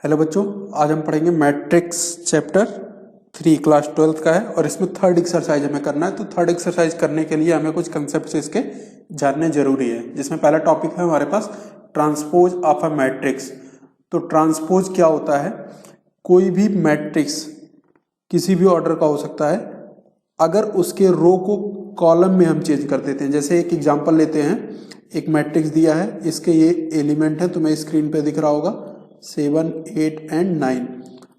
Hello बच्चों, आज हम पढ़ेंगे मैट्रिक्स चैप्टर 3 क्लास 12th का है और इसमें थर्ड एक्सरसाइज हमें करना है। तो थर्ड एक्सरसाइज करने के लिए हमें कुछ कंसेप्ट इसके जानने जरूरी है, जिसमें पहला टॉपिक है हमारे पास ट्रांसपोज ऑफ अ मैट्रिक्स। तो ट्रांसपोज क्या होता है? कोई भी मैट्रिक्स किसी भी ऑर्डर का हो सकता है अगर उसके रो को कॉलम में हम चेंज कर देते हैं। जैसे एक एग्जांपल लेते हैं, एक मैट्रिक्स दिया है, इसके ये एलिमेंट है, तुम्हें स्क्रीन पे दिख रहा होगा 7, 8 एंड 9।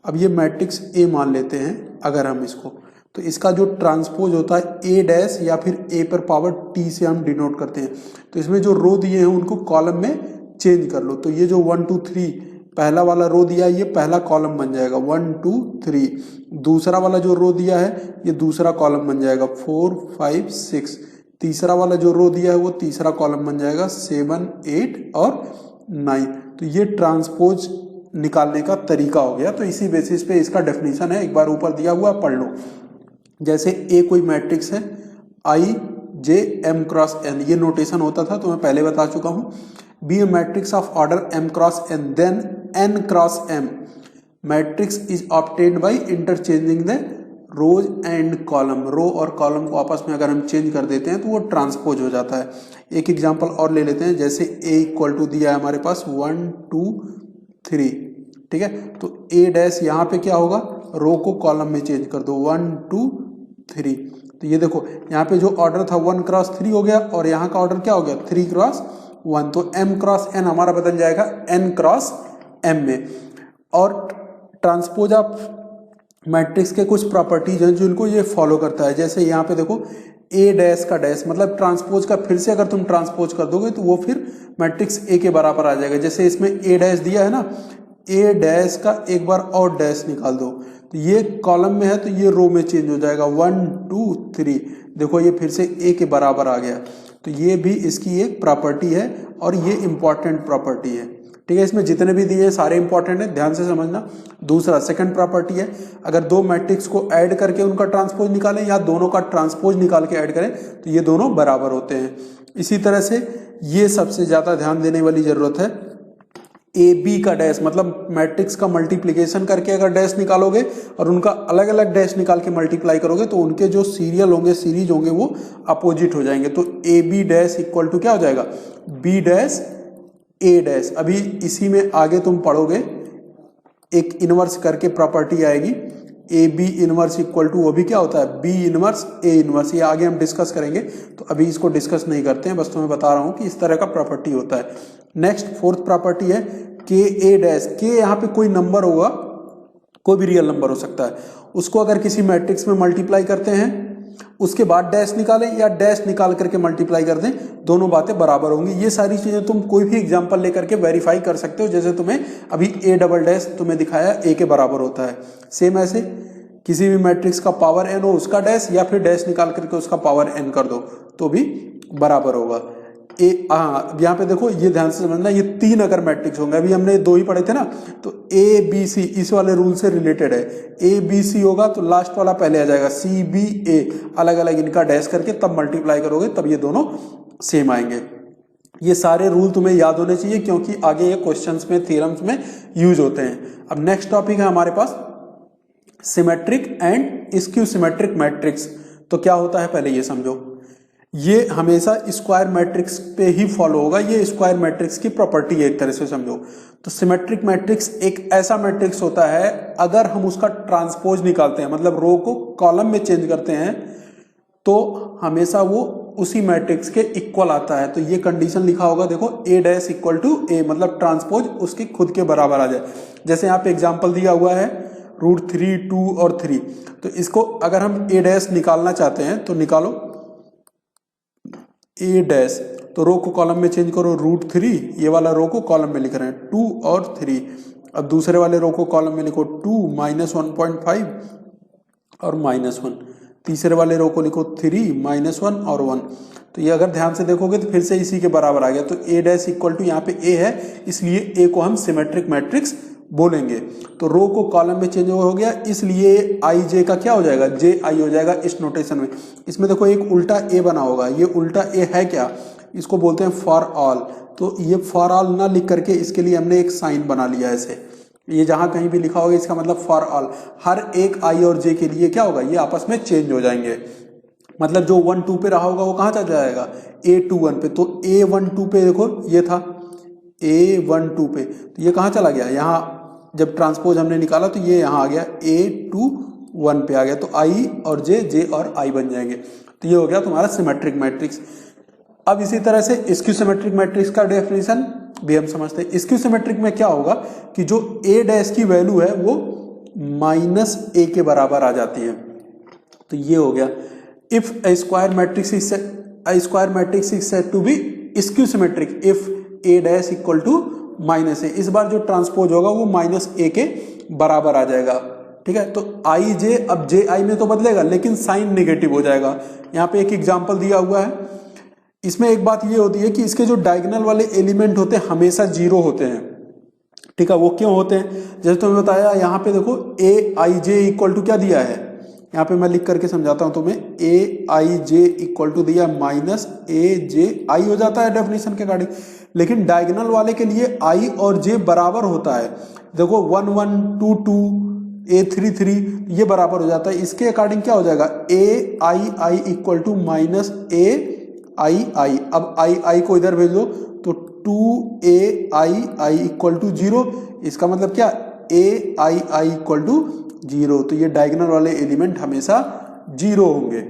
अब ये मैट्रिक्स ए मान लेते हैं अगर हम इसको, तो इसका जो ट्रांसपोज होता है ए डैश या फिर ए पर पावर टी से हम डिनोट करते हैं। तो इसमें जो रो दिए हैं उनको कॉलम में चेंज कर लो। तो ये जो 1 2 3 पहला वाला रो दिया है ये पहला कॉलम बन जाएगा 1 2 3। दूसरा वाला जो रो दिया है ये दूसरा कॉलम बन जाएगा 4 5 6। तीसरा वाला जो रो दिया है वो तीसरा कॉलम बन जाएगा 7 8 और 9। तो ये ट्रांसपोज निकालने का तरीका हो गया। तो इसी बेसिस पे इसका डेफिनेशन है, एक बार ऊपर दिया हुआ पढ़ लो। जैसे ए कोई मैट्रिक्स है I J M cross N, ये नोटेशन होता था तो मैं पहले बता चुका हूं। Be a matrix of order M cross N then N cross M matrix is obtained by interchanging the rows and column. Row और कॉलम को आपस में अगर हम चेंज कर देते हैं तो वो ट्रांसपोज हो जाता है। एक एग्जांपल और ले लेते हैं, जैसे a इक्वल टू दिया है हमारे पास 1 2 3, ठीक है। तो a डैश यहाँ पे क्या होगा, रो को कॉलम में चेंज कर दो 1 2 3। तो ये देखो यहाँ पे जो ऑर्डर था 1 क्रॉस 3 हो गया और यहाँ का ऑर्डर क्या हो गया 3 क्रॉस 1। तो m क्रॉस n हमारा बदल जाएगा n क्रॉस m में। और ट्रांसपोज ऑफ मैट्रिक्स के कुछ प्रॉपर्टीज हैं जिनको ये फॉलो करता है। जैसे यहाँ पे देखो ए डैश का डैश मतलब ट्रांसपोज का फिर से अगर तुम ट्रांसपोज कर दोगे तो वो फिर मैट्रिक्स ए के बराबर आ जाएगा। जैसे इसमें ए डैश दिया है ना, ए डैश का एक बार और डैश निकाल दो तो ये कॉलम में है तो ये रो में चेंज हो जाएगा 1 2 3। देखो ये फिर से ए के बराबर आ गया। तो ये भी इसकी एक प्रॉपर्टी है और ये इंपॉर्टेंट प्रॉपर्टी है, ठीक है। इसमें जितने भी दिए हैं सारे इंपॉर्टेंट है, ध्यान से समझना। दूसरा सेकंड प्रॉपर्टी है, अगर दो मैट्रिक्स को ऐड करके उनका ट्रांसपोज निकालें या दोनों का ट्रांसपोज निकाल के ऐड करें तो ये दोनों बराबर होते हैं। इसी तरह से ये सबसे ज्यादा ध्यान देने वाली जरूरत है, ए बी का डैश मतलब मैट्रिक्स का मल्टीप्लीकेशन करके अगर डैश निकालोगे और उनका अलग अलग डैश निकाल के मल्टीप्लाई करोगे तो उनके जो सीरियल होंगे सीरीज होंगे वो अपोजिट हो जाएंगे। तो A B dash equal to क्या हो जाएगा बी डैश ए डैश। अभी इसी में आगे तुम पढ़ोगे एक इनवर्स करके प्रॉपर्टी आएगी, A B inverse equal to वो भी क्या होता है बी इनवर्स ए इनवर्स। ये आगे हम डिस्कस करेंगे तो अभी इसको डिस्कस नहीं करते हैं, बस तुम्हें बता रहा हूं कि इस तरह का प्रॉपर्टी होता है। नेक्स्ट फोर्थ प्रॉपर्टी है के ए डैश। के यहाँ पे कोई नंबर होगा, कोई भी रियल नंबर हो सकता है, उसको अगर किसी मैट्रिक्स में मल्टीप्लाई करते हैं उसके बाद डैश निकालें या डैश निकाल करके मल्टीप्लाई कर दें, दोनों बातें बराबर होंगी। ये सारी चीजें तुम कोई भी एग्जांपल लेकर के वेरीफाई कर सकते हो। जैसे तुम्हें अभी ए डबल डैश तुम्हें दिखाया ए के बराबर होता है, सेम ऐसे किसी भी मैट्रिक्स का पावर एन हो उसका डैश या फिर डैश निकाल करके उसका पावर एन कर दो तो भी बराबर होगा। हाँ यहाँ पे देखो ये ध्यान से समझना, ये 3 अगर मैट्रिक्स होंगे, अभी हमने 2 ही पढ़े थे ना, तो ए बी सी इस वाले रूल से रिलेटेड है। ए बी सी होगा तो लास्ट वाला पहले आ जाएगा, सी बी ए अलग अलग इनका डैश करके तब मल्टीप्लाई करोगे तब ये दोनों सेम आएंगे। ये सारे रूल तुम्हें याद होने चाहिए क्योंकि आगे ये क्वेश्चंस में थ्योरम्स में यूज होते हैं। अब नेक्स्ट टॉपिक है हमारे पास symmetric and skew symmetric matrix. तो क्या होता है पहले ये समझो, ये हमेशा स्क्वायर मैट्रिक्स पे ही फॉलो होगा, ये स्क्वायर मैट्रिक्स की प्रॉपर्टी है एक तरह से समझो। तो सिमेट्रिक मैट्रिक्स एक ऐसा मैट्रिक्स होता है अगर हम उसका ट्रांसपोज निकालते हैं मतलब रो को कॉलम में चेंज करते हैं तो हमेशा वो उसी मैट्रिक्स के इक्वल आता है। तो ये कंडीशन लिखा होगा देखो, ए डैश इक्वल टू ए मतलब ट्रांसपोज उसके खुद के बराबर आ जाए। जैसे यहाँ पे एग्जाम्पल दिया हुआ है √3 2 और 3। तो इसको अगर हम ए डैश निकालना चाहते हैं तो निकालो ए डैश, तो रो को कॉलम में चेंज करो √3, ये वाला रो को कॉलम में लिख रहे हैं 2 और 3। अब दूसरे वाले रो को कॉलम में लिखो 2 -1.5 और -1। तीसरे वाले रो को लिखो 3 -1 और 1। तो ये अगर ध्यान से देखोगे तो फिर से इसी के बराबर आ गया। तो ए डैश इक्वल टू यहाँ पे ए है इसलिए ए को हम सिमेट्रिक मैट्रिक्स बोलेंगे। तो रो को कॉलम में चेंज हो गया इसलिए आई जे का क्या हो जाएगा जे आई हो जाएगा इस नोटेशन में। इसमें देखो एक उल्टा ए बना होगा, ये उल्टा ए है क्या, इसको बोलते हैं फॉर ऑल। तो ये फॉर ऑल ना लिख करके इसके लिए हमने एक साइन बना लिया ऐसे, ये जहां कहीं भी लिखा होगा इसका मतलब फॉर ऑल, हर एक आई और जे के लिए क्या होगा, ये आपस में चेंज हो जाएंगे। मतलब जो 1 2 पे रहा होगा वो कहाँ चला जाएगा, A21 पे। तो A12 पे देखो ये था A12 पे, तो ये कहाँ चला गया, यहाँ जब ट्रांसपोज हमने निकाला तो ये यहाँ आ गया A21 पे आ गया। तो आई और जे और आई बन जाएंगे। तो ये हो गया तुम्हारा सिमेट्रिक मैट्रिक्स। अब इसी तरह से स्क्यू सिमेट्रिक मैट्रिक्स का डेफिनेशन भी हम समझते हैं। स्क्यू सिमेट्रिक में क्या होगा कि जो ए डैश की वैल्यू है वो -a के बराबर आ जाती है। तो ये हो गया if a square matrix is said to be skew symmetric if a dash equal to -a। इस बार जो ट्रांसपोज होगा वो -a के बराबर आ जाएगा। ठीक है, तो आई जे, अब जे आई में तो बदलेगा लेकिन साइन नेगेटिव हो जाएगा। यहाँ पे एक एग्जांपल दिया हुआ है। इसमें एक बात ये होती है कि इसके जो डायगोनल वाले एलिमेंट होते हैं हमेशा 0 होते हैं। ठीक है, वो क्यों होते हैं, जैसे तुम्हें बताया यहाँ पे देखो ए आई जे इक्वल टू क्या दिया है, यहाँ पे मैं लिख करके समझाता हूं तुम्हें। ए आई जे इक्वल टू दिया -a_j_i हो जाता है डेफिनेशन के अकॉर्डिंग, लेकिन डायगोनल वाले के लिए आई और जे बराबर होता है। देखो 1 1 2 2 a3 3 ये बराबर हो जाता है। इसके अकॉर्डिंग क्या हो जाएगा, ए आई आई इक्वल टू -a_i_i। अब आई को इधर भेज दो तो 2a_i_i इक्वल टू 0। इसका मतलब क्या, a_i_i इक्वल टू 0। तो ये डायगोनल वाले एलिमेंट हमेशा 0 होंगे।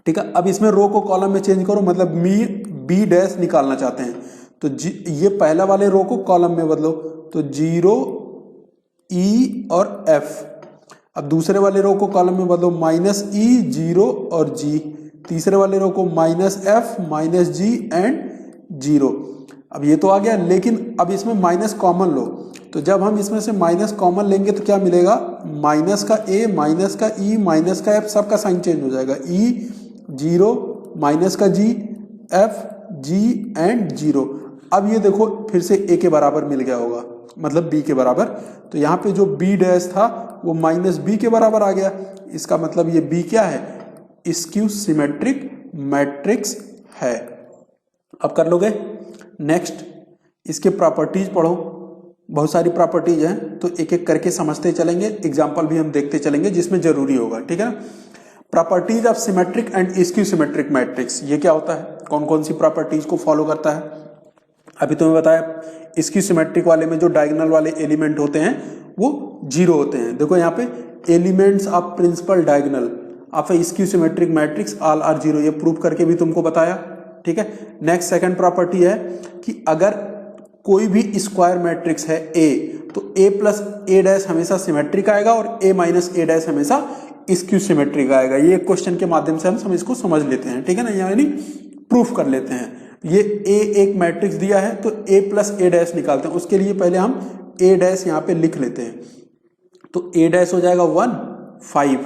ठीक है, अब इसमें रो को कॉलम में चेंज करो, मतलब बी डैश निकालना चाहते हैं तो ये पहला वाले रो को कॉलम में बदलो, तो 0 E और F। अब दूसरे वाले रो को कॉलम में बदलो -E 0 और G। तीसरे वाले रो को -F -G एंड 0। अब ये तो आ गया, लेकिन अब इसमें माइनस कॉमन लो। तो जब हम इसमें से माइनस कॉमन लेंगे तो क्या मिलेगा, माइनस का ए, माइनस का ई, माइनस का एफ, सबका साइन चेंज हो जाएगा। ई 0, माइनस का जी, एफ जी एंड 0। अब ये देखो फिर से ए के बराबर मिल गया होगा, मतलब बी के बराबर। तो यहाँ पे जो बी डैश था वो -b के बराबर आ गया। इसका मतलब ये बी क्या है, स्क्यू सिमेट्रिक मैट्रिक्स है। अब कर लोगे। नेक्स्ट इसके प्रॉपर्टीज पढ़ो, बहुत सारी प्रॉपर्टीज हैं तो एक एक करके समझते चलेंगे, एग्जांपल भी हम देखते चलेंगे जिसमें जरूरी होगा। ठीक है, properties of symmetric and skew symmetric matrix, ये क्या होता है, कौन कौन सी प्रॉपर्टीज को फॉलो करता है। अभी तुम्हें बताया स्क्यू सिमेट्रिक वाले में जो डायगोनल वाले एलिमेंट होते हैं वो 0 होते हैं। देखो यहाँ पे elements of principal diagonal of a skew symmetric matrix all are 0, ये प्रूव करके भी तुमको बताया। ठीक है, नेक्स्ट सेकंड प्रॉपर्टी है कि अगर कोई भी स्क्वायर मैट्रिक्स है ए, तो a प्लस ए डैश हमेशा सिमेट्रिक आएगा और a माइनस ए डैश हमेशा स्क्यू सिमेट्रिक आएगा। ये क्वेश्चन के माध्यम से हम इसको समझ लेते हैं। ठीक है ना, यानी प्रूफ कर लेते हैं। ये a एक मैट्रिक्स दिया है तो a प्लस ए डैश निकालते हैं, उसके लिए पहले हम a डैश यहाँ पे लिख लेते हैं। तो a डैश हो जाएगा 1 5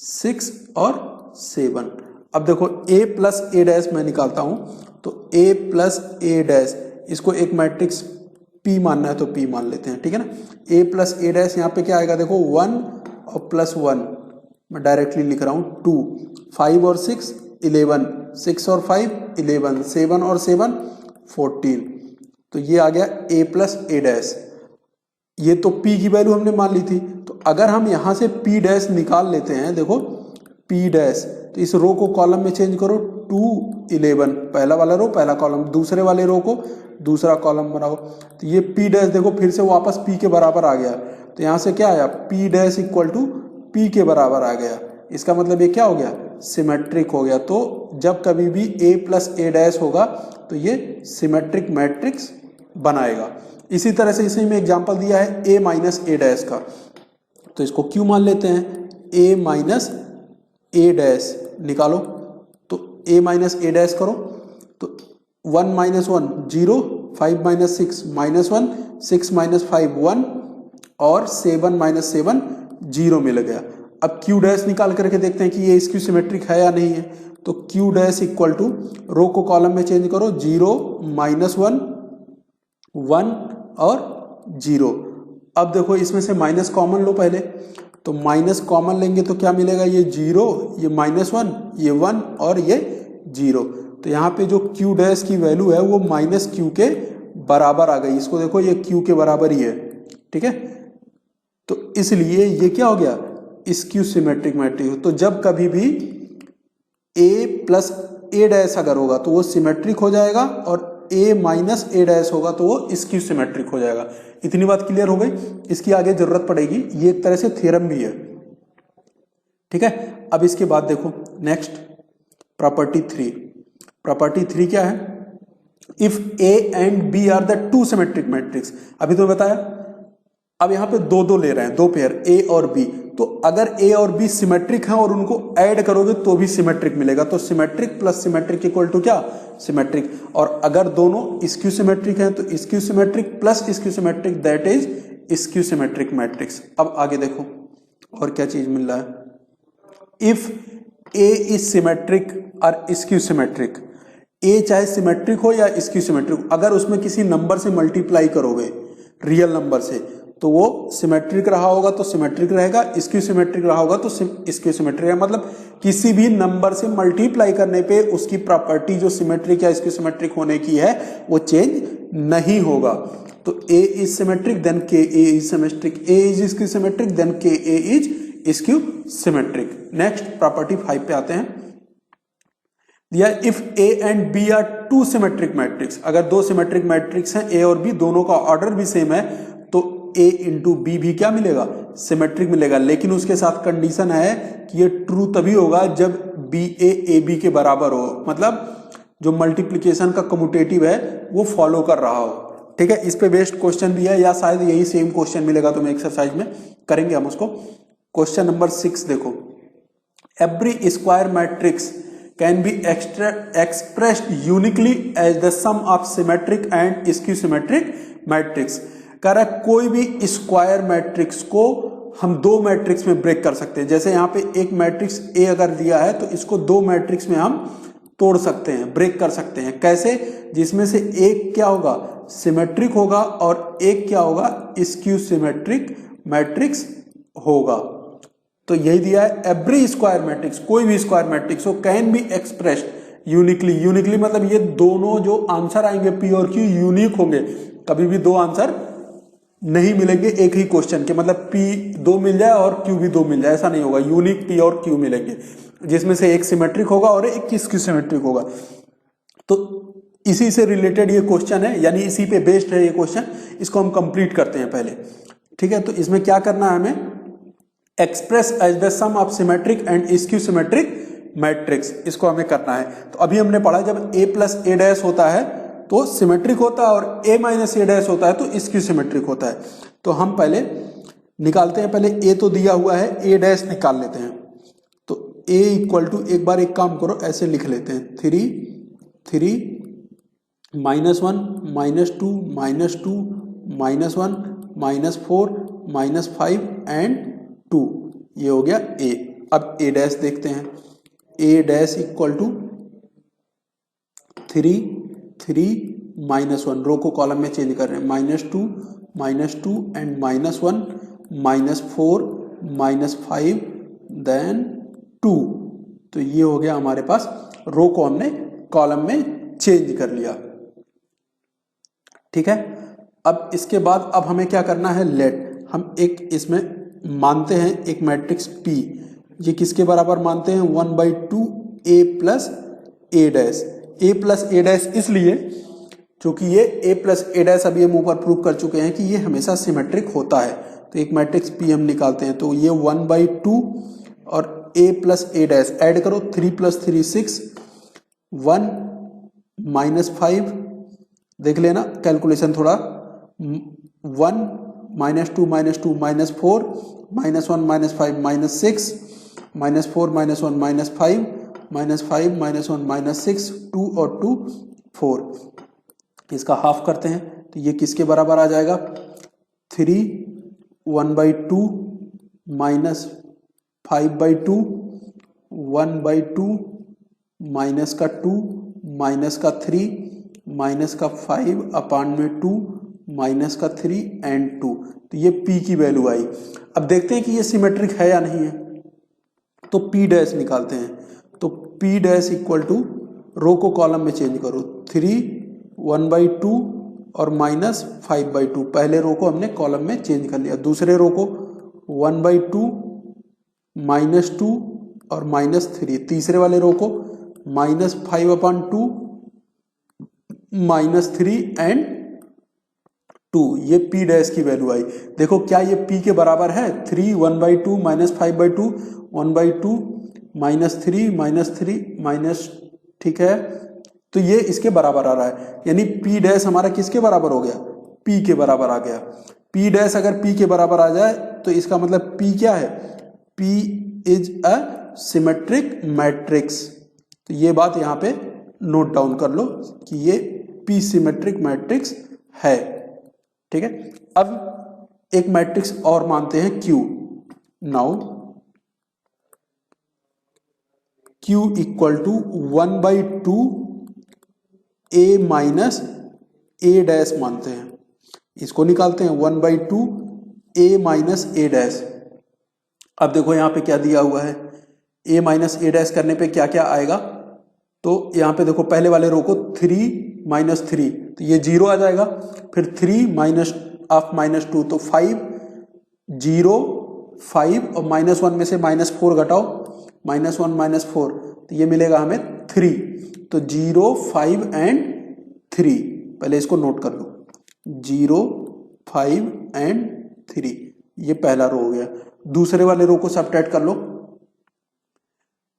6 और 7। अब देखो a प्लस ए डैश मैं निकालता हूं, तो a प्लस ए डैश, इसको एक मैट्रिक्स P मानना है तो P मान लेते हैं। ठीक है ना, a प्लस ए डैश यहाँ पे क्या आएगा, देखो 1 और +1, मैं डायरेक्टली लिख रहा हूँ 2, 5 और 6 11, 6 और 5 11, 7 और 7 14। तो ये आ गया a प्लस ए डैश। ये तो P की वैल्यू हमने मान ली थी, तो अगर हम यहाँ से P डैश निकाल लेते हैं, देखो P डैश, तो इस रो को कॉलम में चेंज करो, 2 11, पहला वाला रो पहला कॉलम, दूसरे वाले रो को दूसरा कॉलम बनाओ। तो ये P डैश देखो फिर से वापस P के बराबर आ गया। तो यहाँ से क्या आया, P dash equal to P के बराबर आ गया। इसका मतलब ये क्या हो गया, सिमेट्रिक हो गया। तो जब कभी भी a प्लस ए डैश होगा तो ये सिमेट्रिक मैट्रिक्स बनाएगा। इसी तरह से इसी में एग्जाम्पल दिया है a माइनस ए डैश का, तो इसको क्यों मान लेते हैं, a माइनस ए डैश निकालो। तो a माइनस ए डैश करो तो 1 माइनस 1 0, 5 माइनस 6 -1, 6 माइनस 5 1 और 7 माइनस 7 0 मिल गया। अब q डैश निकाल करके देखते हैं कि ये स्क्यू सिमेट्रिक है या नहीं है। तो q डैश इक्वल टू, रो को कॉलम में चेंज करो, 0 -1 1 और 0। अब देखो इसमें से माइनस कॉमन लो पहले, तो माइनस कॉमन लेंगे तो क्या मिलेगा, ये 0, ये -1, ये 1 और ये 0। तो यहाँ पे जो q डैश की वैल्यू है वो -q के बराबर आ गई। इसको देखो ये q के बराबर ही है, ठीक है। तो इसलिए ये क्या हो गया, स्क्यू सिमेट्रिक मैट्रिक्स। तो जब कभी भी a प्लस ए डैश अगर होगा तो वो सिमेट्रिक हो जाएगा, और a माइनस ए डैश होगा तो वो स्क्यू सिमेट्रिक हो जाएगा। इतनी बात क्लियर हो गई, इसकी आगे जरूरत पड़ेगी, ये एक तरह से थ्योरम भी है, ठीक है। अब इसके बाद देखो नेक्स्ट प्रॉपर्टी 3। प्रॉपर्टी 3 क्या है, if a and b are the two symmetric matrix. अभी तो बताया, अब यहां पे दो दो ले रहे हैं, दो पेयर a और b। तो अगर a और b सिमेट्रिक हैं और उनको ऐड करोगे तो भी सिमेट्रिक मिलेगा। तो symmetric plus symmetric equal to क्या, सिमेट्रिक। और अगर दोनों स्क्यू सिमेट्रिक हैं तो skew symmetric plus skew symmetric that is skew symmetric matrix. अब आगे देखो और क्या चीज मिल रहा है, इफ a इज सिमेट्रिक और स्क्यू सिमेट्रिक, a चाहे सिमेट्रिक हो या स्क्यू सिमेट्रिक, अगर उसमें किसी नंबर से मल्टीप्लाई करोगे रियल नंबर से तो वो सिमेट्रिक रहा होगा तो सिमेट्रिक रहेगा, स्क्यू सिमेट्रिक रहा होगा तो स्क्यू सिमेट्रिक रहेगा। मतलब किसी भी नंबर से मल्टीप्लाई करने पे उसकी प्रॉपर्टी जो सिमेट्रिक या स्क्यू सिमेट्रिक होने की है वो चेंज नहीं होगा। तो a is symmetric then k a is symmetric, a is skew symmetric then k a is skew symmetric. Next property 5 पे आते हैं, दिया if a and b are two symmetric matrix. अगर दो सिमेट्रिक मैट्रिक्स हैं a और b, दोनों का ऑर्डर भी सेम है, तो a इंटू बी भी क्या मिलेगा, सिमेट्रिक मिलेगा। लेकिन उसके साथ कंडीशन है कि ये ट्रू तभी होगा जब बी ए बी के बराबर हो, मतलब जो मल्टीप्लीकेशन का कम्यूटेटिव है वो फॉलो कर रहा हो, ठीक है। इस पे बेस्ड क्वेश्चन भी है, या शायद यही सेम क्वेश्चन मिलेगा तुम्हें एक्सरसाइज में, करेंगे हम उसको। क्वेश्चन नंबर 6 देखो, every square matrix can B expressed uniquely as the sum of symmetric and skew symmetric matrix। कह रहा है कोई भी स्क्वायर मैट्रिक्स को हम दो मैट्रिक्स में ब्रेक कर सकते हैं। जैसे यहाँ पे एक मैट्रिक्स ए अगर दिया है तो इसको दो मैट्रिक्स में हम तोड़ सकते हैं, ब्रेक कर सकते हैं। कैसे, जिसमें से एक क्या होगा, सिमेट्रिक होगा और एक क्या होगा, स्क्यू सिमेट्रिक मैट्रिक्स होगा। तो यही दिया है, एवरी स्क्वायर मैट्रिक्स, कोई भी स्क्वायर मैट्रिक्स हो, can be expressed uniquely. Uniquely मतलब ये दोनों जो आंसर आएंगे पी और क्यू यूनिक होंगे, कभी भी दो आंसर नहीं मिलेंगे एक ही क्वेश्चन के, मतलब पी दो मिल जाए और क्यू भी दो मिल जाए, ऐसा नहीं होगा। यूनिक पी और क्यू मिलेंगे जिसमें से एक सिमेट्रिक होगा और एक स्क्यू सिमेट्रिक होगा। तो इसी से रिलेटेड ये क्वेश्चन है, यानी इसी पे बेस्ड है ये क्वेश्चन। इसको हम कंप्लीट करते हैं पहले, ठीक है। तो इसमें क्या करना है हमें, express as the sum of symmetric and skew symmetric matrix, इसको हमें करना है। तो अभी हमने पढ़ा जब a प्लस ए डैश होता है तो सिमेट्रिक होता है, और a माइनस ए डैश होता है तो स्क्यू सिमेट्रिक होता है। तो हम पहले निकालते हैं, पहले a तो दिया हुआ है, a डैश निकाल लेते हैं। तो a इक्वल टू, एक बार एक काम करो ऐसे लिख लेते हैं, 3 -1 -2 -2 -1 -4 -5 एंड 2, ये हो गया a। अब a डैश देखते हैं, a डैश इक्वल टू 3 -1, रो को कॉलम में चेंज कर रहे हैं, -2 एंड -1 -4 -5 देन 2। तो ये हो गया हमारे पास, रो को हमने कॉलम में चेंज कर लिया, ठीक है। अब इसके बाद अब हमें क्या करना है, लेट हम एक इसमें मानते हैं एक मैट्रिक्स P, ये किसके बराबर मानते हैं, 1/2 a plus A dash. a plus A dash इसलिए क्योंकि ये a प्लस ए डैश अभी हम ऊपर प्रूव कर चुके हैं कि ये हमेशा सिमेट्रिक होता है। तो एक मैट्रिक्स P हम निकालते हैं, तो ये 1/2 और a plus A dash add करो, 3 + 3 6 1 -5, देख लेना कैलकुलेशन थोड़ा, 1 -2 -2 -4 -1 -5 -6 -4 -1 -5 -5 -1 -6 2 और 2 4, इसका हाफ करते हैं तो ये किसके बराबर आ जाएगा, 3 1/2 -5/2 1/2 माइनस का 2 माइनस का 3 माइनस का 5 अपान में 2 माइनस का 3 एंड 2। तो ये P की वैल्यू आई। अब देखते हैं कि ये सिमेट्रिक है या नहीं है, तो P डैश निकालते हैं। तो P डैश इक्वल टू, रो को कॉलम में चेंज करो, 3 1/2 और -5/2। पहले रो को हमने कॉलम में चेंज कर लिया। दूसरे रो को 1/2, -2 और -3। तीसरे वाले रो को -5/2, -3 एंड 2। ये P डैश की वैल्यू आई। देखो क्या ये P के बराबर है? 3, 1/2, -5/2, 1/2, -3, -3, ठीक है, तो ये इसके बराबर आ रहा है। यानी P डैश हमारा किसके बराबर हो गया? P के बराबर आ गया। P डैश अगर P के बराबर आ जाए तो इसका मतलब P क्या है? P is a symmetric matrix. तो ये बात यहाँ पे नोट डाउन कर लो कि ये P सिमेट्रिक मैट्रिक्स है। ठीक है, अब एक मैट्रिक्स और मानते हैं Q। Now Q equal to 1/2 A minus A dash मानते हैं। इसको निकालते हैं 1/2 A माइनस A डैश। अब देखो यहाँ पे क्या दिया हुआ है, A माइनस A डैश करने पे क्या क्या आएगा। तो यहाँ पे देखो पहले वाले रो को 3 -3, तो ये 0 आ जाएगा। फिर 3 -2 तो 5, 0, 5 और -1 में से -4 घटाओ, -1 -4, तो ये मिलेगा हमें 3। तो 0, 5 एंड 3, पहले इसको नोट कर लो, 0, 5 एंड 3, ये पहला रो हो गया। दूसरे वाले रो को सबट्रैक्ट कर लो,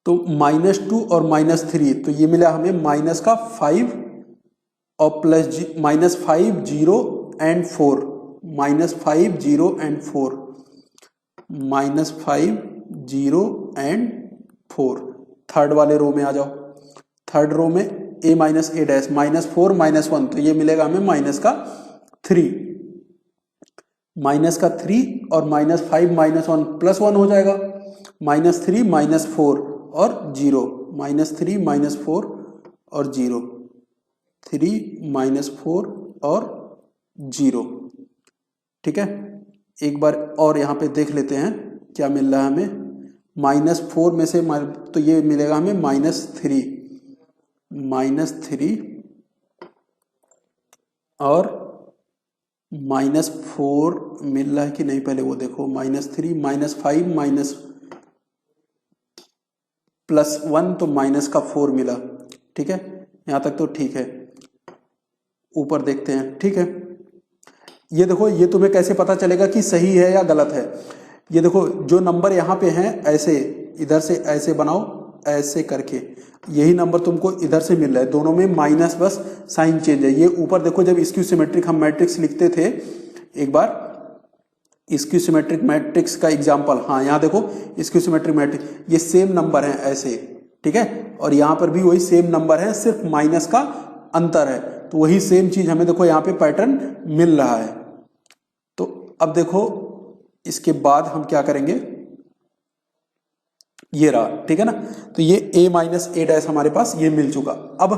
तो -2 और -3, तो ये मिला हमें -5 और -5, 0 एंड 4, -5, 0 एंड 4, -5, 0 एंड 4। थर्ड वाले रो में आ जाओ। थर्ड रो में A माइनस A डैश, -4, -1, तो ये मिलेगा हमें -3, -3 और -5, -1 +1 हो जाएगा, -3, -4 और 0, -3, -4 और 0, 3, -4 और 0। ठीक है, एक बार और यहाँ पे देख लेते हैं क्या मिल रहा है हमें। -4 में से तो ये मिलेगा हमें -3 और -4 मिल रहा है कि नहीं, पहले वो देखो। -3, -5 +1 तो -4 मिला। ठीक है, यहाँ तक तो ठीक है। ऊपर देखते हैं। ठीक है, ये देखो, ये तुम्हें कैसे पता चलेगा कि सही है या गलत है। ये देखो जो नंबर यहाँ पे हैं, ऐसे इधर से ऐसे बनाओ, ऐसे करके यही नंबर तुमको इधर से मिल रहा है। दोनों में माइनस, बस साइन चेंज है। ये ऊपर देखो, जब स्क्यू सिमेट्रिक हम मैट्रिक्स लिखते थे, एक बार स्क्यू सिमेट्रिक मैट्रिक्स का एग्जांपल, हाँ यहाँ देखो स्क्यू सिमेट्रिक मैट्रिक्स, ये सेम नंबर है ऐसे। ठीक है, और यहाँ पर भी वही सेम नंबर है, सिर्फ माइनस का अंतर है। तो वही सेम चीज हमें देखो यहाँ पे पैटर्न मिल रहा है। तो अब देखो इसके बाद हम क्या करेंगे, ये रहा। ठीक है ना, तो ये A माइनस A डैश हमारे पास ये मिल चुका। अब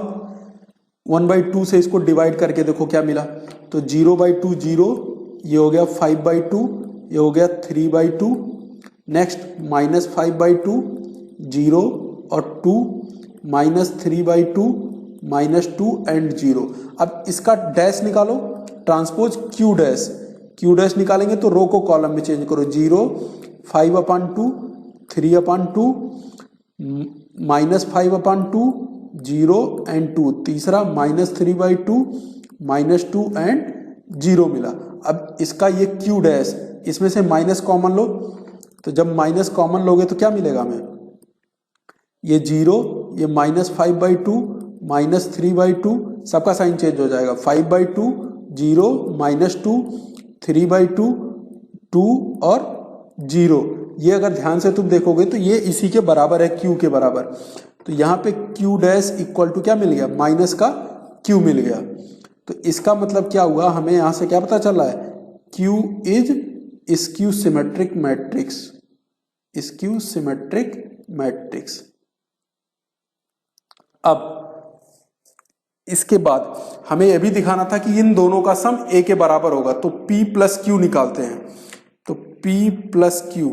1/2 से इसको डिवाइड करके देखो क्या मिला। तो 0/2 0, ये हो गया 5/2, ये हो गया 3/2। नेक्स्ट -5/2, 0 और 2, -3/2, -2 एंड 0। अब इसका डैश निकालो, transpose Q dash. Q dash निकालेंगे तो रो को कॉलम में चेंज करो, 0, 5/2, 3/2, -5/2, 0 एंड 2। तीसरा -3/2, -2 एंड 0 मिला। अब इसका ये Q डैश, इसमें से माइनस कॉमन लो, तो जब माइनस कॉमन लोगे तो क्या मिलेगा हमें, ये 0, ये -5/2, -3/2, सबका साइन चेंज हो जाएगा, 5/2, 0, -2, 3/2, 2 और 0। ये अगर ध्यान से तुम देखोगे तो ये इसी के बराबर है, Q के बराबर। तो यहाँ पे Q डैश इक्वल टू क्या मिल गया, माइनस का Q मिल गया। तो इसका मतलब क्या हुआ, हमें यहाँ से क्या पता चल रहा है, Q is skew symmetric matrix, skew symmetric matrix. अब इसके बाद हमें यह भी दिखाना था कि इन दोनों का सम A के बराबर होगा। तो P प्लस Q निकालते हैं। तो P प्लस Q,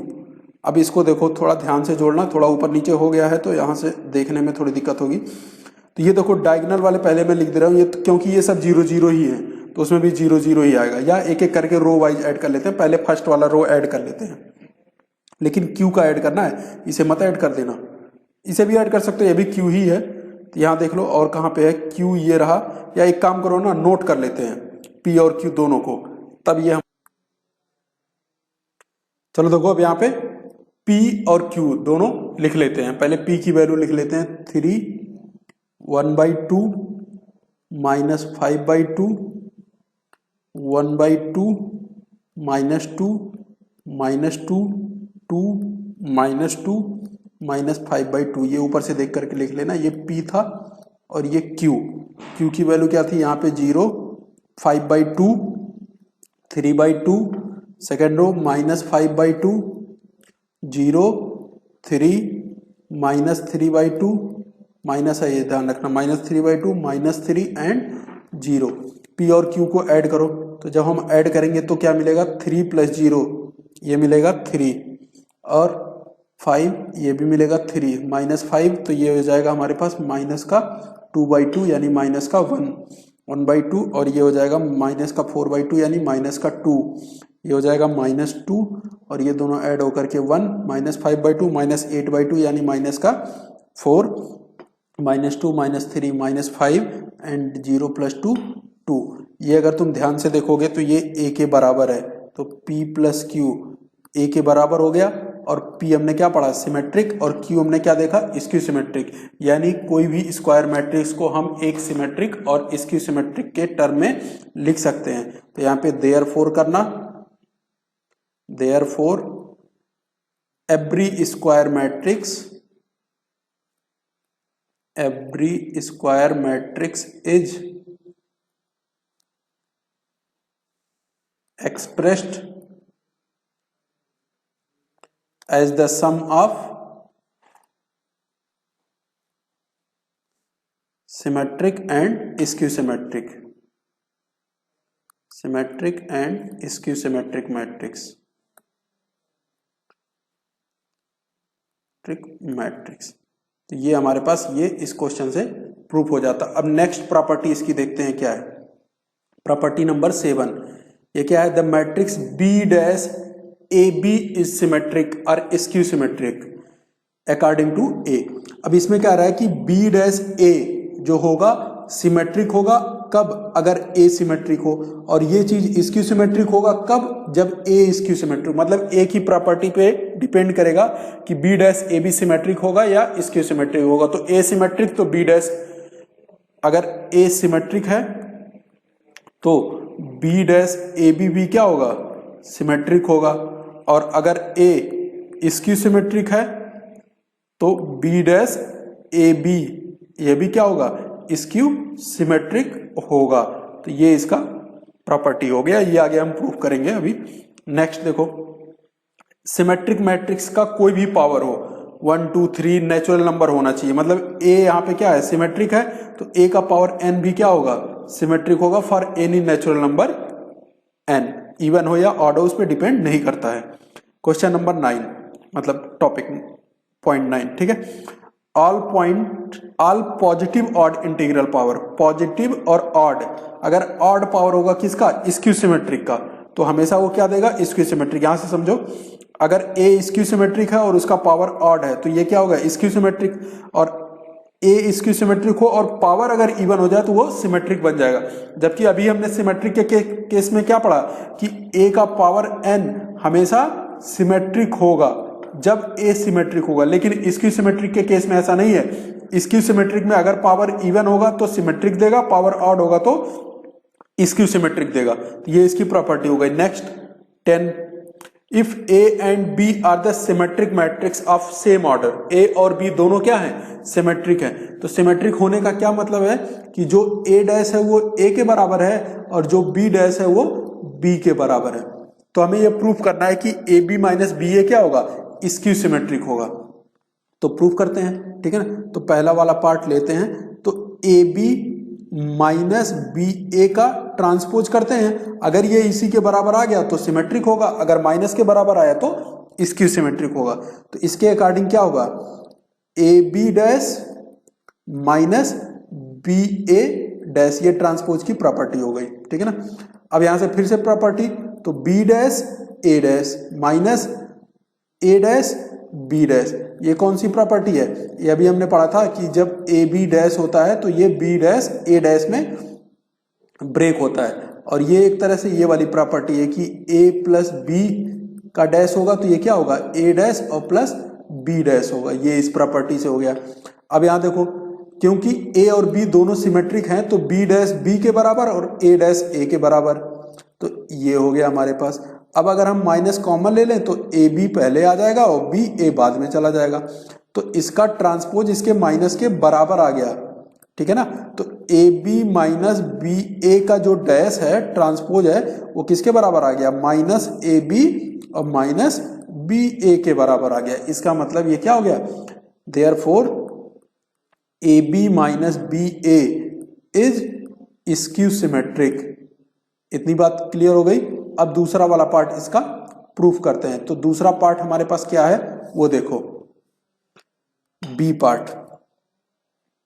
अब इसको देखो थोड़ा ध्यान से जोड़ना, थोड़ा ऊपर नीचे हो गया है तो यहाँ से देखने में थोड़ी दिक्कत होगी। तो ये देखो डायगोनल वाले पहले मैं लिख दे रहा हूँ, ये क्योंकि ये सब 0 0 ही है, तो उसमें भी 0 0 ही आएगा। या एक एक करके रो वाइज ऐड कर लेते हैं, पहले फर्स्ट वाला रो ऐड कर लेते हैं, लेकिन क्यू का ऐड करना है, इसे मत ऐड कर देना। इसे भी ऐड कर सकते हो, ये भी क्यू ही है। तो यहाँ देख लो और कहाँ पे है क्यू, ये रहा। या एक काम करो ना, नोट कर लेते हैं पी और क्यू दोनों को, तब ये हम, चलो देखो अब यहाँ पे P और Q दोनों लिख लेते हैं। पहले P की वैल्यू लिख लेते हैं 3 1/2 minus 5/2 1/2 minus 2 minus 2 2 minus 2 minus 5/2। ये ऊपर से देख करके लिख लेना, ये P था और ये Q की वैल्यू क्या थी यहाँ पे 0 5/2 3/2 second row minus 5/2 0 3 minus 3/2 minus है, ये ध्यान रखना, माइनस 3/2 माइनस 3 एंड 0। P और Q को ऐड करो, तो जब हम ऐड करेंगे तो क्या मिलेगा 3 + 0 ये मिलेगा 3 और 5 ये भी मिलेगा 3 माइनस 5 तो ये हो जाएगा हमारे पास माइनस का 2/2 यानी माइनस का 1/2 और ये हो जाएगा माइनस का 4/2 यानी माइनस का 2, ये हो जाएगा -2 और ये दोनों ऐड होकर के 1 माइनस 5/2 माइनस 8/2 यानी माइनस का 4 -2 -3 -5 एंड 0 + 2 2। ये अगर तुम ध्यान से देखोगे तो ये a के बराबर है, तो P + Q a के बराबर हो गया। और P हमने क्या पढ़ा सिमेट्रिक और Q हमने क्या देखा स्क्यू सिमेट्रिक, यानी कोई भी स्क्वायर मैट्रिक्स को हम एक सिमेट्रिक और स्क्यू सिमेट्रिक के टर्म में लिख सकते हैं। तो यहाँ पे देयरफॉर करना, therefore every square matrix is expressed as the sum of symmetric and skew symmetric matrix matrix. तो ये हमारे पास ये इस क्वेश्चन से प्रूफ हो जाता। अब नेक्स्ट प्रॉपर्टी इसकी देखते हैं क्या है, प्रॉपर्टी नंबर 7। ये क्या है, the matrix B' AB is symmetric और skew symmetric according to A। अब इसमें क्या रहा है कि B' जो होगा सिमेट्रिक होगा कब, अगर A सिमेट्रिक हो, और ये चीज स्क्यू सिमेट्रिक होगा कब, जब A स्क्यू सिमेट्रिक, मतलब A की प्रॉपर्टी पे डिपेंड करेगा कि B' सिमेट्रिक होगा या स्क्यू सिमेट्रिक होगा। तो A सिमेट्रिक तो B', अगर A सिमेट्रिक है तो B' भी क्या होगा सिमेट्रिक होगा, और अगर A स्क्यू सिमेट्रिक है तो B' ये भी क्या होगा स्क्यू सिमेट्रिक होगा। तो ये इसका प्रॉपर्टी हो गया, ये आगे हम प्रूफ करेंगे अभी। नेक्स्ट देखो, सिमेट्रिक मैट्रिक्स का कोई भी पावर हो 1 2 3 नेचुरल नंबर होना चाहिए, मतलब A यहाँ पे क्या है सिमेट्रिक है तो A का पावर n भी क्या होगा सिमेट्रिक होगा for any natural number n, even हो या ऑड हो उस पर डिपेंड नहीं करता है। क्वेश्चन नंबर 9 मतलब टॉपिक पॉइंट 9, ठीक है। All positive odd integral power, positive और ऑड, अगर ऑड पावर होगा किसका स्क्यू सिमेट्रिक का, तो हमेशा वो क्या देगा स्क्यू सिमेट्रिक। यहां से समझो अगर A स्क्यू सिमेट्रिक है और उसका पावर ऑड है तो ये क्या होगा स्क्यू सिमेट्रिक, और A स्क्यू सिमेट्रिक हो और पावर अगर इवन हो जाए तो वो सिमेट्रिक बन जाएगा। जबकि अभी हमने सिमेट्रिक के केस में क्या पढ़ा कि A का पावर n हमेशा सिमेट्रिक होगा जब A सिमेट्रिक होगा, लेकिन स्क्यू सिमेट्रिक के केस में ऐसा नहीं है। स्क्यू सिमेट्रिक में अगर पावर इवन होगा तो सिमेट्रिक देगा, पावर ऑड होगा तो स्क्यू सिमेट्रिक देगा। ये इसकी प्रॉपर्टी हो गई। Next 10, if A and B are the symmetric matrix of same order, A और B दोनों क्या है सिमेट्रिक है। तो सिमेट्रिक होने का क्या मतलब है कि जो A' है वो A के बराबर है और जो B' है वो B के बराबर है। तो हमें यह प्रूफ करना है कि AB माइनस BA क्या होगा स्क्यू सिमेट्रिक होगा। तो प्रूफ करते हैं, ठीक है ना। तो पहला वाला पार्ट लेते हैं, तो AB माइनस BA का ट्रांसपोज करते हैं, अगर ये इसी के बराबर आ गया तो सिमेट्रिक होगा, अगर माइनस के बराबर आया तो स्क्यू सिमेट्रिक होगा। तो इसके अकॉर्डिंग क्या होगा AB dash minus BA dash, ये ट्रांसपोज की प्रॉपर्टी हो गई, ठीक है ना। अब यहां से फिर से प्रॉपर्टी, तो B dash A dash minus A dash B dash, ये कौन सी प्रॉपर्टी है? ये अभी हमने पढ़ा था कि जब ए बी डैश होता है तो ये बी डैश ए डैश में ब्रेक होता है, और ये एक तरह से ये वाली प्रॉपर्टी है कि ए प्लस बी का डैश होगा तो ये क्या होगा, ए डैश और प्लस बी डैश होगा, ये इस प्रॉपर्टी से हो गया। अब यहां देखो, क्योंकि ए और बी दोनों सिमेट्रिक हैं तो बी डैश बी के बराबर और ए डैश ए के बराबर, तो ये हो गया हमारे पास। अब अगर हम माइनस कॉमन ले लें तो ए बी पहले आ जाएगा और बी ए बाद में चला जाएगा, तो इसका ट्रांसपोज इसके माइनस के बराबर आ गया, ठीक है ना। तो A B minus B A का जो डैश है ट्रांसपोज है वो किसके बराबर आ गया, माइनस ए बी और माइनस बी ए के बराबर आ गया। इसका मतलब ये क्या हो गया, therefore A B minus B A is skew symmetric. इतनी बात क्लियर हो गई। अब दूसरा वाला पार्ट इसका प्रूफ करते हैं। तो दूसरा पार्ट हमारे पास क्या है वो देखो, बी पार्ट।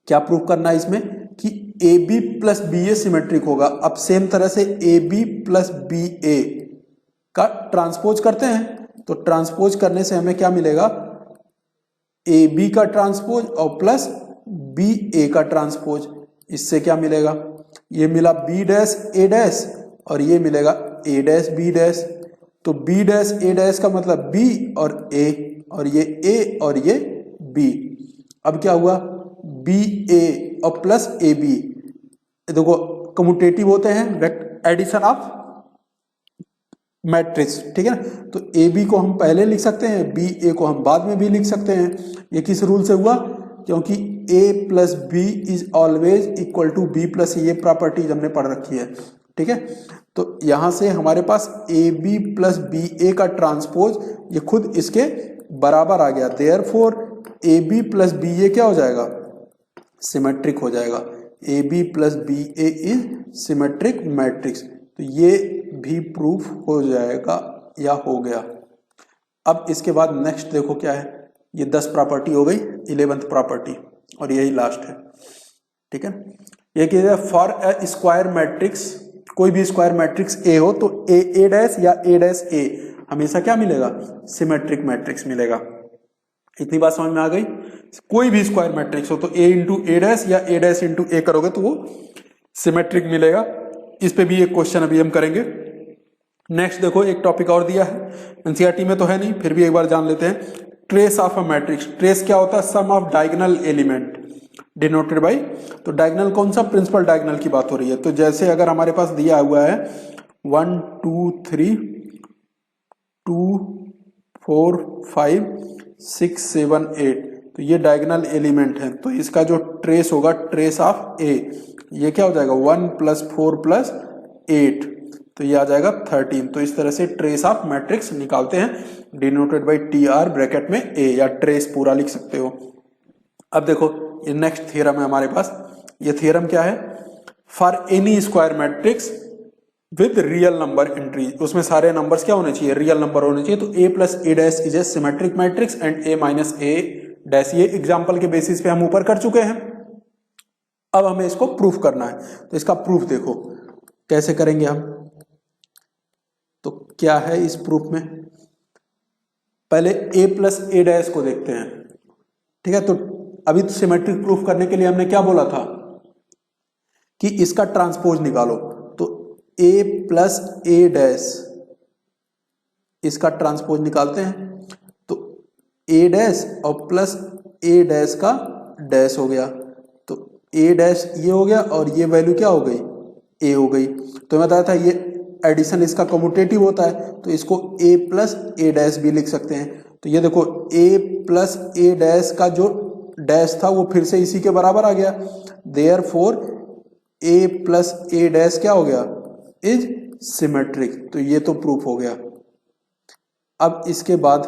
क्या प्रूफ करना है इसमें कि A B plus B A symmetric होगा। अब सेम तरह से A B plus B A का ट्रांसपोज करते हैं, तो ट्रांसपोज करने से हमें क्या मिलेगा, ए बी का ट्रांसपोज और प्लस बी ए का ट्रांसपोज। इससे क्या मिलेगा, ये मिला बी डैश ए डैश और ये मिलेगा ए डैश बी डैश। तो बी डैश ए डैश का मतलब बी और ये और ये बी। अब क्या हुआ, बी ए और प्लस ए बी, देखो कम्यूटेटिव होते हैं, एडिशन ऑफ मैट्रिक्स, ठीक है ना। तो ए बी को हम पहले लिख सकते हैं, बी ए को हम बाद में भी लिख सकते हैं। ये किस रूल से हुआ, क्योंकि A plus B is always equal to B plus, ये प्रॉपर्टीज हमने पढ़ रखी है, ठीक है। तो यहां से हमारे पास A B plus B A का ट्रांसपोज ये खुद इसके बराबर आ गया, therefore A B plus B A क्या हो जाएगा, सिमेट्रिक हो जाएगा। A B plus B A is symmetric matrix. तो ये भी प्रूफ हो जाएगा या हो गया। अब इसके बाद नेक्स्ट देखो क्या है, ये 10 प्रॉपर्टी हो गई, 11th प्रॉपर्टी और यही लास्ट है, ठीक है। ये क्या है, फॉर ए स्क्वायर मैट्रिक्स, कोई भी स्क्वायर मैट्रिक्स ए हो तो ए डैश या ए डैश ए हमेशा क्या मिलेगा, सिमेट्रिक मैट्रिक्स मिलेगा। इतनी बात समझ में आ गई। कोई भी स्क्वायर मैट्रिक्स हो तो ए इंटू ए डैश या ए डैश इंटू ए करोगे तो वो सिमेट्रिक मिलेगा। इस पे भी एक क्वेश्चन अभी हम करेंगे। नेक्स्ट देखो, एक टॉपिक और दिया है, एनसीईआरटी में तो है नहीं, फिर भी एक बार जान लेते हैं। Trace of a matrix. Trace क्या होता है, sum of diagonal element denoted by, तो डायगोनल कौन सा, प्रिंसिपल डायगोनल की बात हो रही है। तो जैसे अगर हमारे पास दिया हुआ है 1 2 3 2 4 5 6 7 8, तो ये डायगोनल एलिमेंट है। तो इसका जो ट्रेस होगा, ट्रेस ऑफ ए, ये क्या हो जाएगा 1 + 4 + 8, तो ये आ जाएगा 13। तो इस तरह से ट्रेस ऑफ मैट्रिक्स निकालते हैं, डिनोटेड बाय TR ब्रैकेट में ए, या ट्रेस पूरा लिख सकते हो। अब देखो ये नेक्स्ट थ्योरम है हमारे पास। ये थ्योरम क्या है, for any square matrix with real number entry, उसमें सारे नंबर्स क्या होने चाहिए, रियल नंबर होने चाहिए। तो A plus A dash is a symmetric matrix and A minus A dash, ये एग्जाम्पल के बेसिस पे हम ऊपर कर चुके हैं। अब हमें इसको प्रूफ करना है, तो इसका प्रूफ देखो कैसे करेंगे हम। तो क्या है इस प्रूफ में, पहले ए प्लस ए डैश को देखते हैं, ठीक है। तो अभी तो सिमेट्रिक प्रूफ करने के लिए हमने क्या बोला था कि इसका ट्रांसपोज निकालो। तो ए प्लस ए डैश, इसका ट्रांसपोज निकालते हैं, तो ए डैश और प्लस ए डैश का डैश हो गया, तो ए डैश ये हो गया और ये वैल्यू क्या हो गई, ए हो गई। तो मैं बताया था ये एडिशन इसका कम्यूटेटिव होता है, तो इसको ए प्लस ए डैश भी लिख सकते हैं। तो ये देखो ए प्लस ए डैश का जो डैश था वो फिर से इसी के बराबर आ गया, therefore A plus A dash क्या हो गया, इज सिमेट्रिक। तो ये तो प्रूफ हो गया। अब इसके बाद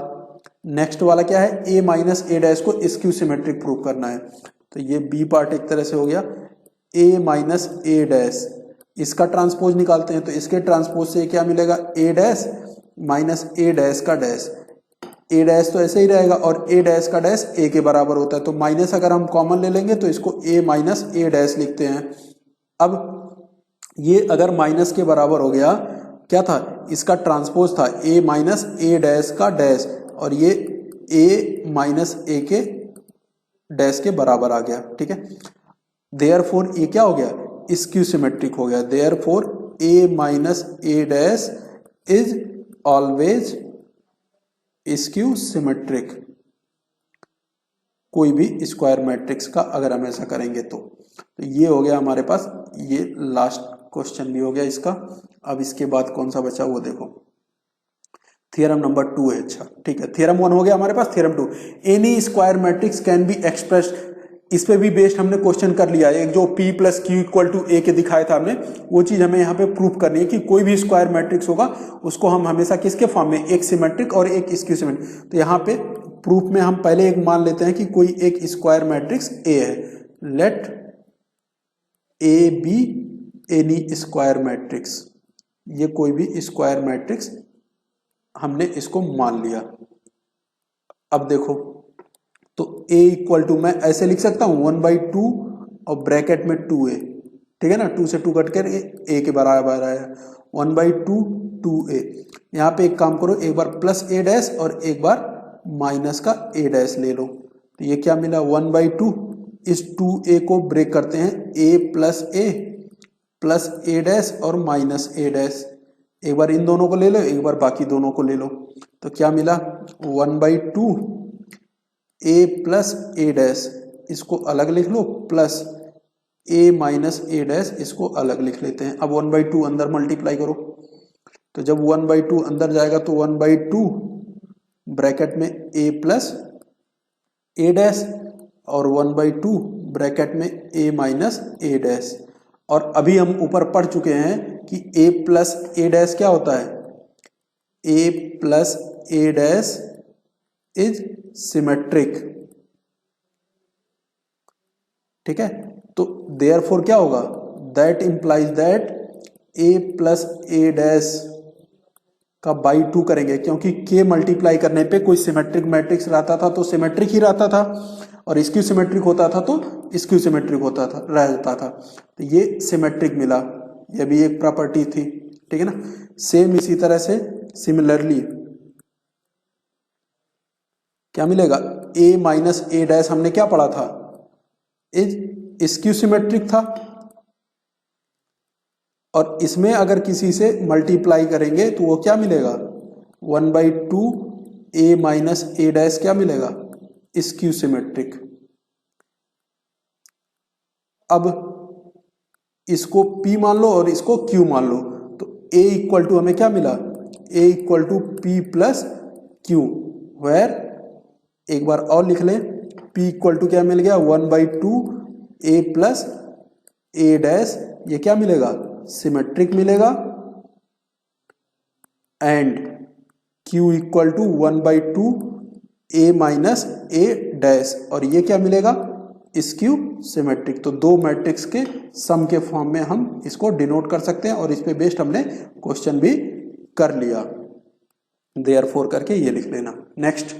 नेक्स्ट वाला क्या है, ए माइनस ए डैश को स्क्यू सिमेट्रिक प्रूफ करना है। तो ये बी पार्ट एक तरह से हो गया, ए माइनस ए डैश, इसका ट्रांसपोज निकालते हैं। तो इसके ट्रांसपोज से क्या मिलेगा, ए डैश माइनस ए डैश का डैश, ए डैश तो ऐसे ही रहेगा और ए डैश का डैश ए के बराबर होता है। तो माइनस अगर हम कॉमन ले लेंगे तो इसको ए माइनस ए डैश लिखते हैं, अब ये अगर माइनस के बराबर हो गया, क्या था, इसका ट्रांसपोज था a माइनस ए डैश का डैश, और ये a माइनस ए के डैश के बराबर आ गया, ठीक है। देयरफॉर ये क्या हो गया, स्क्यू सिमेट्रिक हो गया। Therefore a minus A dash is always skew symmetric, कोई भी स्क्वायर मैट्रिक्स का अगर हम ऐसा करेंगे तो ये हो गया हमारे पास, ये लास्ट क्वेश्चन भी हो गया इसका। अब इसके बाद कौन सा बचा वो देखो, थ्योरम नंबर 2 है। अच्छा ठीक है, थ्योरम 1 हो गया हमारे पास, theorem 2, any square matrix can be expressed, इस पे भी बेस्ड हमने क्वेश्चन कर लिया है। एक जो p plus Q equal to A के दिखाया था हमने, वो चीज हमें यहाँ पे प्रूफ करनी है कि कोई भी स्क्वायर मैट्रिक्स होगा उसको हम हमेशा किसके फॉर्म में, एक सिमेट्रिक और एक स्क्यू सिमेट्रिक। तो यहाँ पे प्रूफ में हम पहले एक मान लेते हैं कि कोई एक स्क्वायर मैट्रिक्स ए है। Let A B any square matrix, ये कोई भी स्क्वायर मैट्रिक्स हमने इसको मान लिया। अब देखो, तो a इक्वल टू मैं ऐसे लिख सकता हूं 1/2 और ब्रैकेट में 2a, ठीक है ना, 2 से 2 कट कर a के बराबर आया, 1/2 2a। यहाँ पे एक काम करो, एक बार प्लस a डैश और एक बार माइनस का a डैश ले लो, तो ये क्या मिला 1/2, इस 2a को ब्रेक करते हैं, a प्लस a डैश और माइनस a डैश, एक बार इन दोनों को ले लो, एक बार बाकी दोनों को ले लो, तो क्या मिला 1/2 a प्लस a डैश, इसको अलग लिख लो, plus a minus a dash, इसको अलग लिख लेते हैं। अब 1/2 अंदर मल्टीप्लाई करो, तो जब 1/2 अंदर जाएगा तो 1/2 ब्रैकेट में a प्लस a डैश और 1/2 ब्रैकेट में a माइनस a डैश। और अभी हम ऊपर पढ़ चुके हैं कि a प्लस a डैश क्या होता है, a plus a dash is symmetric, ठीक है। तो देयरफॉर क्या होगा, that implies that a plus a dash का बाई 2 करेंगे, क्योंकि k मल्टीप्लाई करने पे कोई सिमेट्रिक मैट्रिक्स रहता था तो सिमेट्रिक ही रहता था, और स्क्यू सिमेट्रिक होता था तो स्क्यू सिमेट्रिक होता था, रहता था। तो ये सिमेट्रिक मिला, ये भी एक प्रॉपर्टी थी, ठीक है ना। सेम इसी तरह से सिमिलरली क्या मिलेगा, a माइनस a डैश हमने क्या पढ़ा था, इज स्क्यू सिमेट्रिक था, और इसमें अगर किसी से मल्टीप्लाई करेंगे तो वो क्या मिलेगा 1/2 a माइनस a डैश क्या मिलेगा, स्क्यू सिमेट्रिक। अब इसको p मान लो और इसको q मान लो, तो a इक्वल टू हमें क्या मिला, a equal to p plus q, where एक बार और लिख लें, p इक्वल टू क्या मिल गया 1/2 a प्लस a डैश, ये क्या मिलेगा सिमेट्रिक मिलेगा, and q equal to 1/2 a minus a dash, और ये क्या मिलेगा स्क्यू सिमेट्रिक। तो दो मैट्रिक्स के सम के फॉर्म में हम इसको डिनोट कर सकते हैं, और इस पे बेस्ड हमने क्वेश्चन भी कर लिया, देयरफॉर करके ये लिख लेना। नेक्स्ट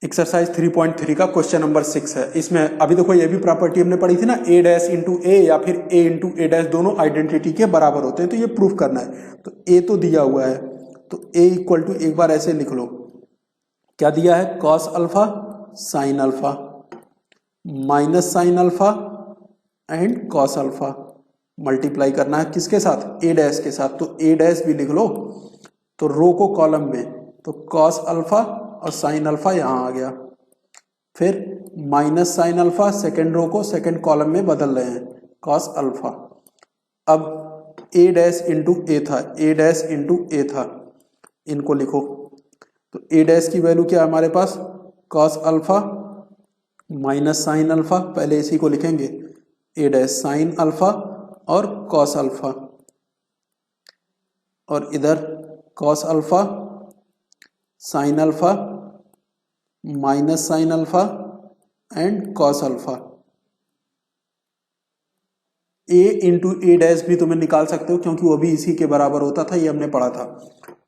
एक्सरसाइज 3.3 का क्वेश्चन नंबर 6 है। इसमें अभी देखो ये भी प्रॉपर्टी हमने पढ़ी थी ना, a डैश इंटू ए या फिर a इंटू ए डैश दोनों आइडेंटिटी के बराबर होते हैं, तो ये प्रूफ करना है। तो a तो दिया हुआ है, तो a इक्वल टू एक बार ऐसे लिख लो, क्या दिया है cos alpha sine alpha minus sine alpha and cos alpha, multiply करना है किसके साथ, a डैश के साथ, तो a डैश भी लिख लो, तो रो को कॉलम में, तो कॉस अल्फा और साइन अल्फा यहां आ गया, फिर minus sine alpha second row को सेकेंड कॉलम में बदल रहे हैं कॉस अल्फा। अब a डैश इंटू ए था, a डैश इंटू ए था, इनको लिखो, तो a डैश की वैल्यू क्या है हमारे पास cos alpha minus sine alpha, पहले इसी को लिखेंगे a डैश साइन अल्फा और कॉस अल्फा, और इधर cos alpha sine alpha minus sine alpha and cos alpha. a into A dash भी तुम्हें निकाल सकते हो, क्योंकि वो भी इसी के बराबर होता था, ये हमने पढ़ा था।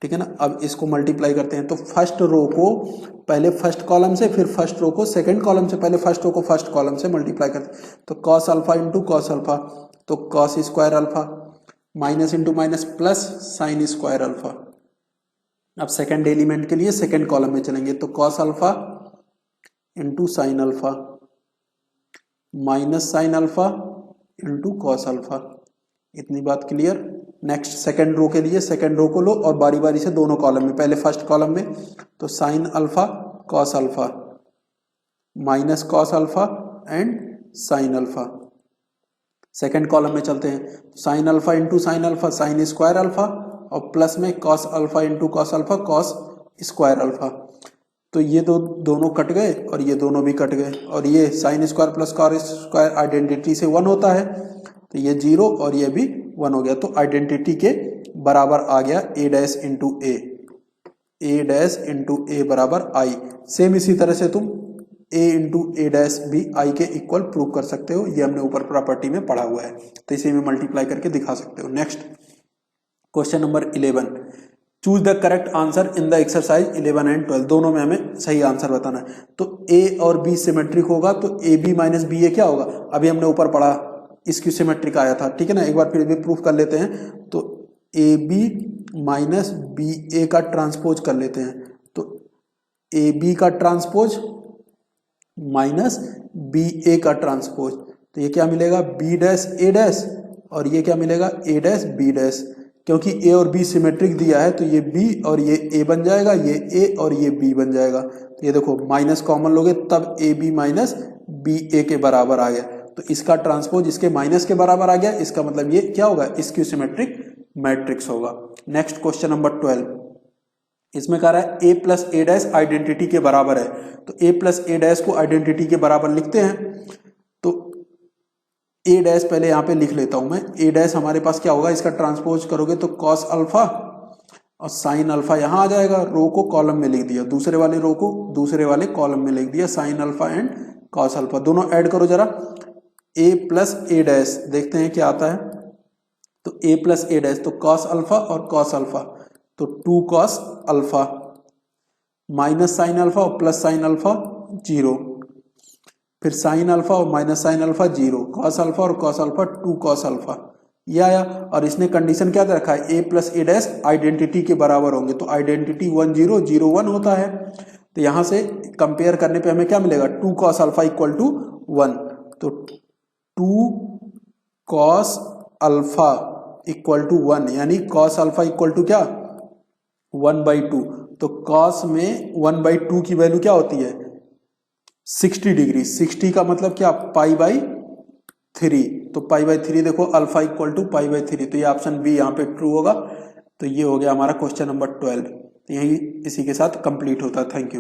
ठीक है ना। अब इसको मल्टीप्लाई करते हैं तो फर्स्ट रो को पहले फर्स्ट कॉलम से, फिर फर्स्ट रो को सेकंड कॉलम से, पहले फर्स्ट रो को फर्स्ट कॉलम से मल्टीप्लाई करते हैं तो cos alpha into cos alpha, तो cos square alpha, minus into minus plus sine square alpha. अब सेकंड एलिमेंट के लिए सेकंड कॉलम में चलेंगे तो cos alpha into sine alpha minus sine alpha into cos alpha. इतनी बात क्लियर। नेक्स्ट सेकंड रो के लिए सेकंड रो को लो और बारी बारी से दोनों कॉलम में, पहले फर्स्ट कॉलम में तो sine alpha cos alpha minus cos alpha and sine alpha. Second column में चलते हैं, sign alpha into sine alpha sign square alpha और प्लस में cos alpha into cos alpha cos square alpha. तो ये दोनों कट गए और ये दोनों भी कट गए और ये sine square plus cos square identity से 1 होता है तो ये 0 और ये भी 1 हो गया, तो आइडेंटिटी के बराबर आ गया a डैश इंटू ए बराबर i। सेम इसी तरह से तुम a इंटू ए डैश भी i के इक्वल प्रूव कर सकते हो, ये हमने ऊपर प्रॉपर्टी में पढ़ा हुआ है तो इसे में मल्टीप्लाई करके दिखा सकते हो। Next question number 11, choose the correct answer in the exercise 11 and 12, दोनों में हमें सही आंसर बताना है। तो a और b सिमेट्रिक होगा तो A B minus B A क्या होगा, अभी हमने ऊपर पढ़ा इसकी सिमेट्रिक आया था, ठीक है ना। एक बार फिर भी प्रूफ कर लेते हैं तो A B minus B A का ट्रांसपोज कर लेते हैं तो ए बी का ट्रांसपोज माइनस बी ए का ट्रांसपोज, तो ये क्या मिलेगा बी डैश ए डैश और ये क्या मिलेगा ए डैश बी डैश। क्योंकि ए और बी सिमेट्रिक दिया है तो ये बी और ये ए बन जाएगा, ये ए और ये बी बन जाएगा। तो ये देखो माइनस कॉमन लोगे तब ए बी माइनस बी ए के बराबर आ गया, तो इसका ट्रांसपोज इसके माइनस के बराबर आ गया, इसका मतलब ये क्या होगा स्क्यू सिमेट्रिक मैट्रिक्स होगा। नेक्स्ट क्वेश्चन नंबर 12, इसमें कह रहा है a plus A dash identity के बराबर है, तो a प्लस ए डैश को आइडेंटिटी के बराबर लिखते हैं तो a डैश पहले यहाँ पे लिख लेता हूं मैं, a डैश हमारे पास क्या होगा, इसका ट्रांसपोज करोगे तो कॉस अल्फा और साइन अल्फा यहाँ आ जाएगा, रो को कॉलम में लिख दिया, दूसरे वाले रो को दूसरे वाले कॉलम में लिख दिया, sign alpha and cos alpha. दोनों ऐड करो जरा, a प्लस ए डैश देखते हैं क्या आता है, तो a प्लस ए डैश तो कॉस अल्फा और कॉस अल्फा तो 2 cos alpha minus sine alpha और प्लस साइन अल्फा 0, फिर साइन अल्फा और minus sine alpha 0, cos alpha और कॉस अल्फा 2 कॉस अल्फा, ये आया। और इसने कंडीशन क्या दे रखा है, a plus A dash identity के बराबर होंगे, तो आइडेंटिटी 1 0 0 1 होता है, तो यहां से कंपेयर करने पे हमें क्या मिलेगा 2 कॉस अल्फा इक्वल टू 1, तो 2 कॉस अल्फा इक्वल टू 1, यानी कॉस अल्फा इक्वल टू क्या 1/2, तो कॉस में 1/2 की वैल्यू क्या होती है 60 डिग्री, 60 का मतलब क्या π/3, तो π/3 देखो अल्फा इक्वल टू π/3, तो ये ऑप्शन बी यहाँ पे ट्रू होगा। तो ये हो गया हमारा क्वेश्चन नंबर 12, तो यही इसी के साथ कंप्लीट होता है। Thank you.